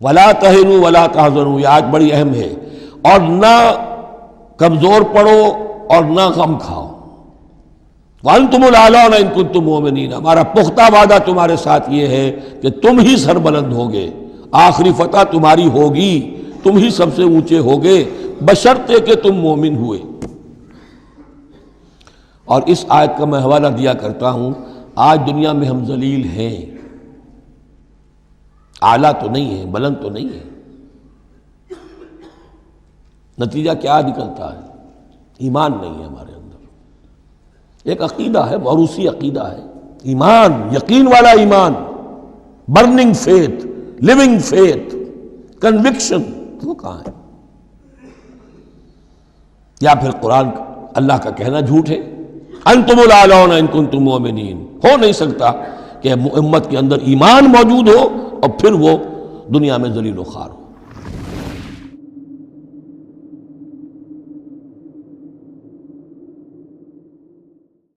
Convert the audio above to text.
ولا تہنوا ولا تحزنوا، یہ آیت بڑی اہم ہے، اور نہ کمزور پڑو اور نہ غم کھاؤ۔ وانتم الاعلون ان کنتم مؤمنین، ہمارا پختہ وعدہ تمہارے ساتھ یہ ہے کہ تم ہی سربلند ہوگے، آخری فتح تمہاری ہوگی، تم ہی سب سے اونچے ہوگے، بشرطے کہ تم مومن ہوئے۔ اور اس آیت کا میں حوالہ دیا کرتا ہوں، آج دنیا میں ہم ذلیل ہیں، اعلیٰ تو نہیں ہے، بلند تو نہیں ہے، نتیجہ کیا نکلتا ہے؟ ایمان نہیں ہے ہمارے اندر، ایک عقیدہ ہے، موروثی عقیدہ ہے، ایمان، یقین والا ایمان، burning faith, living faith, conviction, وہ کہاں ہے؟ یا پھر قرآن اللہ کا کہنا جھوٹ ہے، انتم الاعلون ان کنتم مؤمنین۔ ہو نہیں سکتا کہ امت کے اندر ایمان موجود ہو اور پھر وہ دنیا میں ذلیل و خوار ہو۔